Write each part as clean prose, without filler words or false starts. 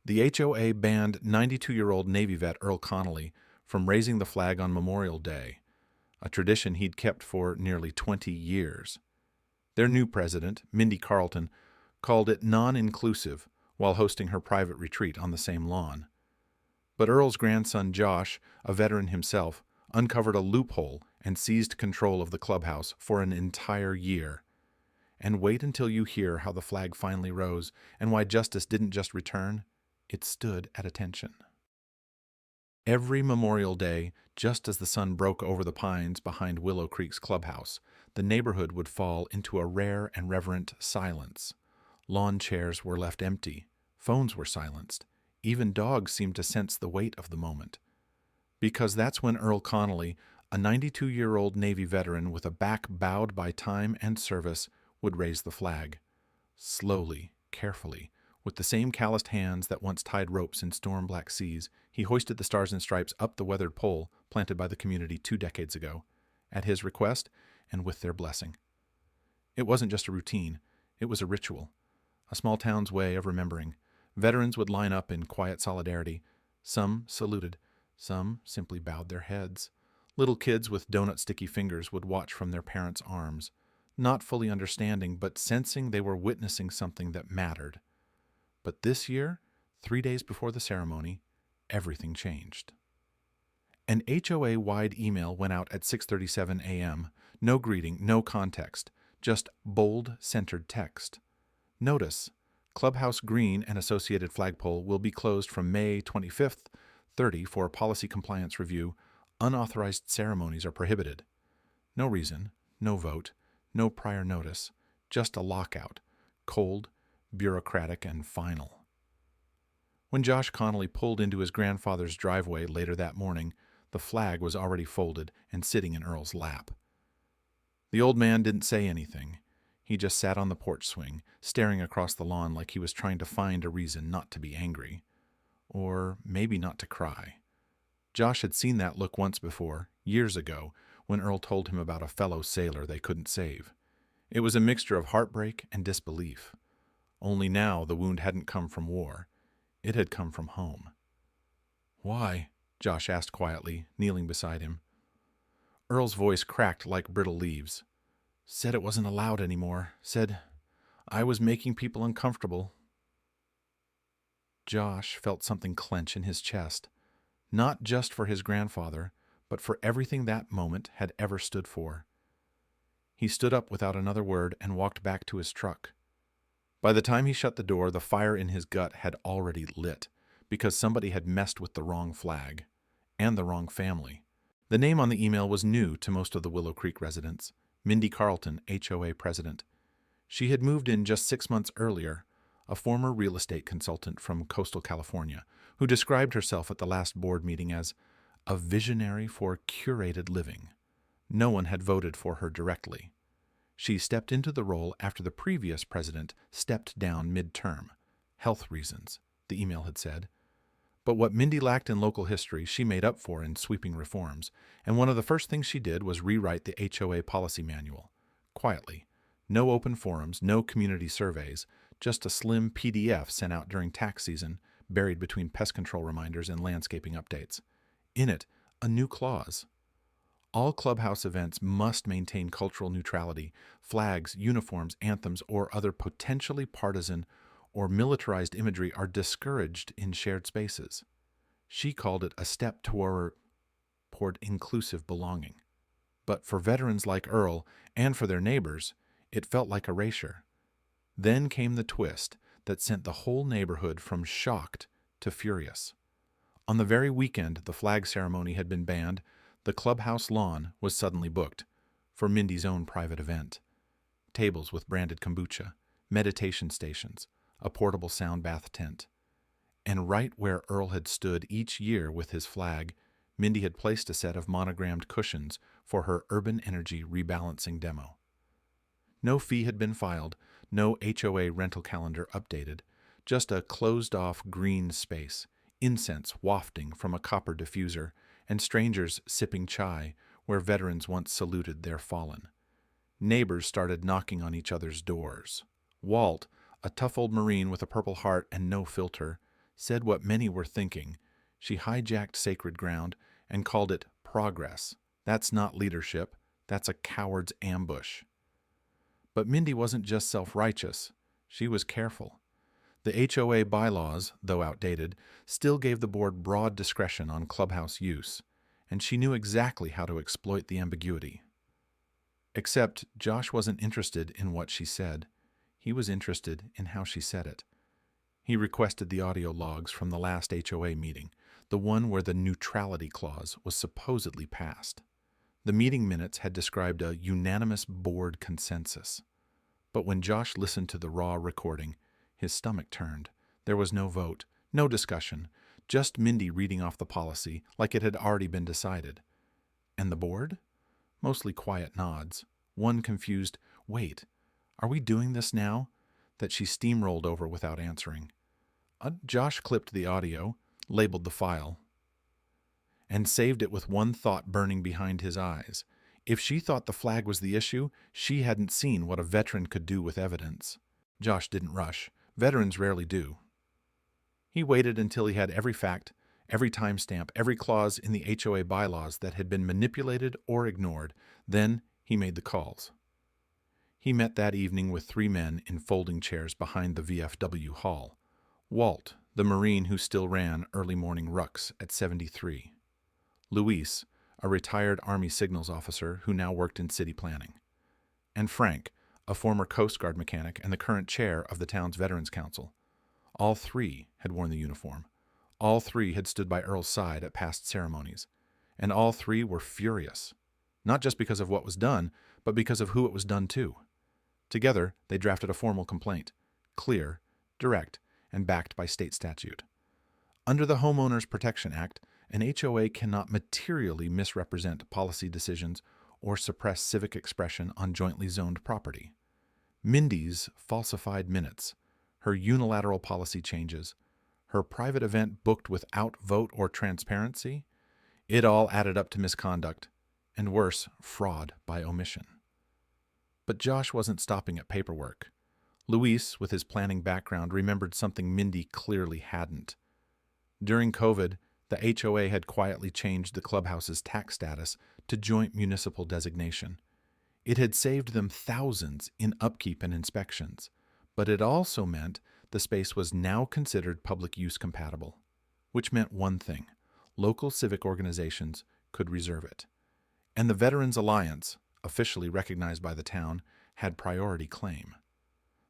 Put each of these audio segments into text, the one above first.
The HOA banned 92-year-old Navy vet Earl Connolly from raising the flag on Memorial Day, a tradition he'd kept for nearly 20 years. Their new president, Mindy Carlton, called it non-inclusive while hosting her private retreat on the same lawn. But Earl's grandson Josh, a veteran himself, uncovered a loophole and seized control of the clubhouse for an entire year. And wait until you hear how the flag finally rose and why justice didn't just return, it stood at attention. Every Memorial Day, just as the sun broke over the pines behind Willow Creek's clubhouse, the neighborhood would fall into a rare and reverent silence. Lawn chairs were left empty, phones were silenced, even dogs seemed to sense the weight of the moment. Because that's when Earl Connolly, a 92-year-old Navy veteran with a back bowed by time and service, would raise the flag. Slowly, carefully, with the same calloused hands that once tied ropes in storm-black seas, he hoisted the stars and stripes up the weathered pole planted by the community 2 decades ago, at his request and with their blessing. It wasn't just a routine, it was a ritual, a small town's way of remembering. Veterans would line up in quiet solidarity. Some saluted, some simply bowed their heads. Little kids with donut-sticky fingers would watch from their parents' arms, not fully understanding, but sensing they were witnessing something that mattered. But this year, 3 days before the ceremony, everything changed. An HOA-wide email went out at 6:37 a.m. No greeting, no context, just bold, centered text. Notice, Clubhouse Green and associated flagpole will be closed from May 25th, 30 for policy compliance review. Unauthorized ceremonies are prohibited. No reason, no vote, no prior notice, just a lockout, cold, bureaucratic, and final. When Josh Connolly pulled into his grandfather's driveway later that morning, the flag was already folded and sitting in Earl's lap. The old man didn't say anything. He just sat on the porch swing, staring across the lawn like he was trying to find a reason not to be angry. Or maybe not to cry. Josh had seen that look once before, years ago, when Earl told him about a fellow sailor they couldn't save. It was a mixture of heartbreak and disbelief. Only now the wound hadn't come from war. It had come from home. "Why?" Josh asked quietly, kneeling beside him. Earl's voice cracked like brittle leaves. "Said it wasn't allowed anymore. Said I was making people uncomfortable." Josh felt something clench in his chest, not just for his grandfather, but for everything that moment had ever stood for. He stood up without another word and walked back to his truck. By the time he shut the door, the fire in his gut had already lit, because somebody had messed with the wrong flag, and the wrong family. The name on the email was new to most of the Willow Creek residents, Mindy Carlton, HOA president. She had moved in just 6 months earlier, a former real estate consultant from coastal California, who described herself at the last board meeting as a visionary for curated living. No one had voted for her directly. She stepped into the role after the previous president stepped down mid-term. Health reasons, the email had said. But what Mindy lacked in local history, she made up for in sweeping reforms, and one of the first things she did was rewrite the HOA policy manual. Quietly. No open forums, no community surveys, just a slim PDF sent out during tax season, buried between pest control reminders and landscaping updates. In it, a new clause. All clubhouse events must maintain cultural neutrality. Flags, uniforms, anthems, or other potentially partisan or militarized imagery are discouraged in shared spaces. She called it a step toward inclusive belonging. But for veterans like Earl, and for their neighbors, it felt like erasure. Then came the twist that sent the whole neighborhood from shocked to furious. On the very weekend the flag ceremony had been banned, the clubhouse lawn was suddenly booked for Mindy's own private event. Tables with branded kombucha, meditation stations, a portable sound bath tent. And right where Earl had stood each year with his flag, Mindy had placed a set of monogrammed cushions for her urban energy rebalancing demo. No fee had been filed, no HOA rental calendar updated, just a closed-off green space, incense wafting from a copper diffuser, and strangers sipping chai where veterans once saluted their fallen. Neighbors started knocking on each other's doors. Walt, a tough old Marine with a Purple Heart and no filter, said what many were thinking. She hijacked sacred ground and called it progress. That's not leadership. That's a coward's ambush. But Mindy wasn't just self-righteous. She was careful. The HOA bylaws, though outdated, still gave the board broad discretion on Clubhouse use, and she knew exactly how to exploit the ambiguity. Except Josh wasn't interested in what she said. He was interested in how she said it. He requested the audio logs from the last HOA meeting, the one where the neutrality clause was supposedly passed. The meeting minutes had described a unanimous board consensus. But when Josh listened to the raw recording, his stomach turned. There was no vote, no discussion, just Mindy reading off the policy like it had already been decided. And the board? Mostly quiet nods. One confused, "Wait, are we doing this now?" that she steamrolled over without answering. Josh clipped the audio, labeled the file, and saved it with one thought burning behind his eyes. If she thought the flag was the issue, she hadn't seen what a veteran could do with evidence. Josh didn't rush. Veterans rarely do. He waited until he had every fact, every timestamp, every clause in the HOA bylaws that had been manipulated or ignored. Then he made the calls. He met that evening with 3 men in folding chairs behind the VFW hall. Walt, the Marine who still ran early morning rucks at 73. Luis, a retired Army signals officer who now worked in city planning. And Frank, a former Coast Guard mechanic and the current chair of the town's Veterans Council. All 3 had worn the uniform. All 3 had stood by Earl's side at past ceremonies. And all 3 were furious. Not just because of what was done, but because of who it was done to. Together, they drafted a formal complaint. Clear, direct, and backed by state statute. Under the Homeowners Protection Act, an HOA cannot materially misrepresent policy decisions or suppress civic expression on jointly zoned property. Mindy's falsified minutes, her unilateral policy changes, her private event booked without vote or transparency, it all added up to misconduct, and worse, fraud by omission. But Josh wasn't stopping at paperwork. Luis, with his planning background, remembered something Mindy clearly hadn't. During COVID, the HOA had quietly changed the clubhouse's tax status to joint municipal designation. It had saved them thousands in upkeep and inspections, but it also meant the space was now considered public use compatible, which meant one thing: local civic organizations could reserve it. And the Veterans Alliance, officially recognized by the town, had priority claim.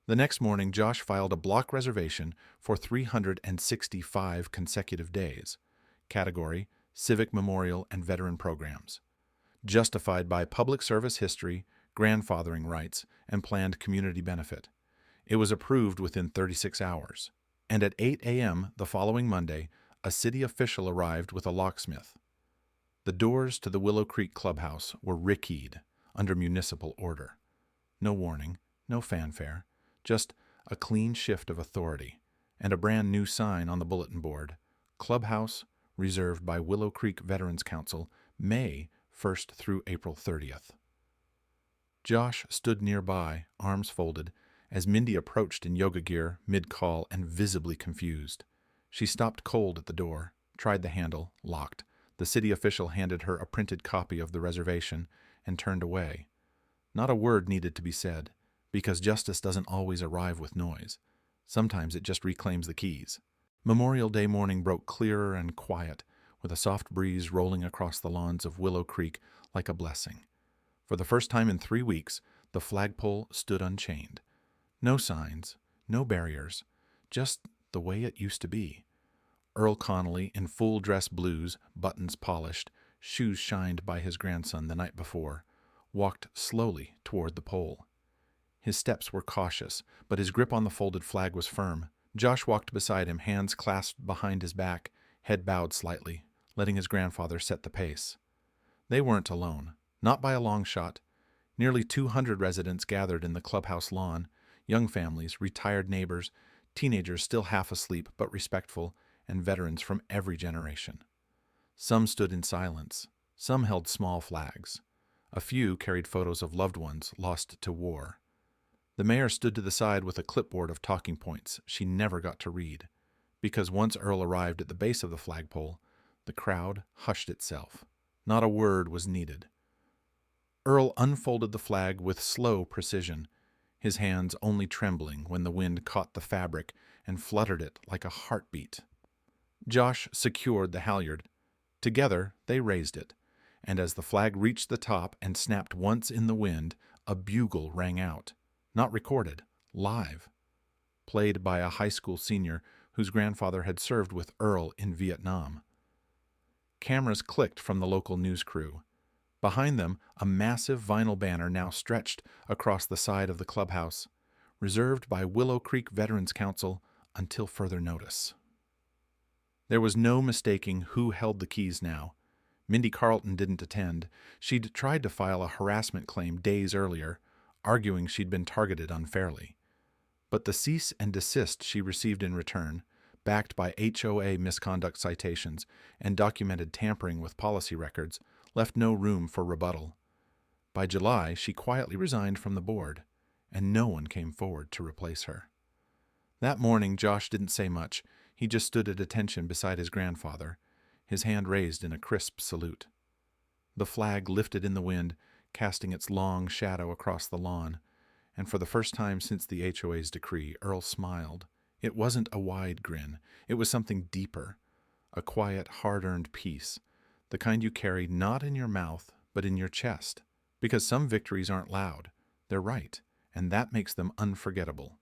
The next morning, Josh filed a block reservation for 365 consecutive days. Category: Civic Memorial and Veteran Programs. Justified by public service history, grandfathering rights, and planned community benefit. It was approved within 36 hours. And at 8 a.m. the following Monday, a city official arrived with a locksmith. The doors to the Willow Creek Clubhouse were rickied under municipal order. No warning, no fanfare, just a clean shift of authority, and a brand new sign on the bulletin board: Clubhouse, reserved by Willow Creek Veterans Council, May 1st through April 30th. Josh stood nearby, arms folded, as Mindy approached in yoga gear, mid-call, and visibly confused. She stopped cold at the door, tried the handle, locked. The city official handed her a printed copy of the reservation and turned away. Not a word needed to be said, because justice doesn't always arrive with noise. Sometimes it just reclaims the keys. Memorial Day morning broke clearer and quiet, with a soft breeze rolling across the lawns of Willow Creek like a blessing. For the first time in 3 weeks, the flagpole stood unchained. No signs, no barriers, just the way it used to be. Earl Connolly, in full dress blues, buttons polished, shoes shined by his grandson the night before, walked slowly toward the pole. His steps were cautious, but his grip on the folded flag was firm. Josh walked beside him, hands clasped behind his back, head bowed slightly, letting his grandfather set the pace. They weren't alone, not by a long shot. Nearly 200 residents gathered in the clubhouse lawn, young families, retired neighbors, teenagers still half asleep but respectful, and veterans from every generation. Some stood in silence. Some held small flags. A few carried photos of loved ones lost to war. The mayor stood to the side with a clipboard of talking points she never got to read. because once Earl arrived at the base of the flagpole, the crowd hushed itself. Not a word was needed. Earl unfolded the flag with slow precision, his hands only trembling when the wind caught the fabric and fluttered it like a heartbeat. Josh secured the halyard. Together they raised it, and as the flag reached the top and snapped once in the wind, a bugle rang out. Not recorded, live. Played by a high school senior whose grandfather had served with Earl in Vietnam. Cameras clicked from the local news crew. Behind them, a massive vinyl banner now stretched across the side of the clubhouse, reserved by Willow Creek Veterans Council until further notice. There was no mistaking who held the keys now. Mindy Carlton didn't attend. She'd tried to file a harassment claim days earlier, arguing she'd been targeted unfairly. But the cease and desist she received in return, backed by HOA misconduct citations and documented tampering with policy records, left no room for rebuttal. By July, she quietly resigned from the board, and no one came forward to replace her. That morning, Josh didn't say much. He just stood at attention beside his grandfather, his hand raised in a crisp salute. The flag lifted in the wind, casting its long shadow across the lawn, and for the first time since the HOA's decree, Earl smiled. It wasn't a wide grin. It was something deeper, a quiet, hard-earned peace, the kind you carry not in your mouth, but in your chest, because some victories aren't loud. They're right, and that makes them unforgettable.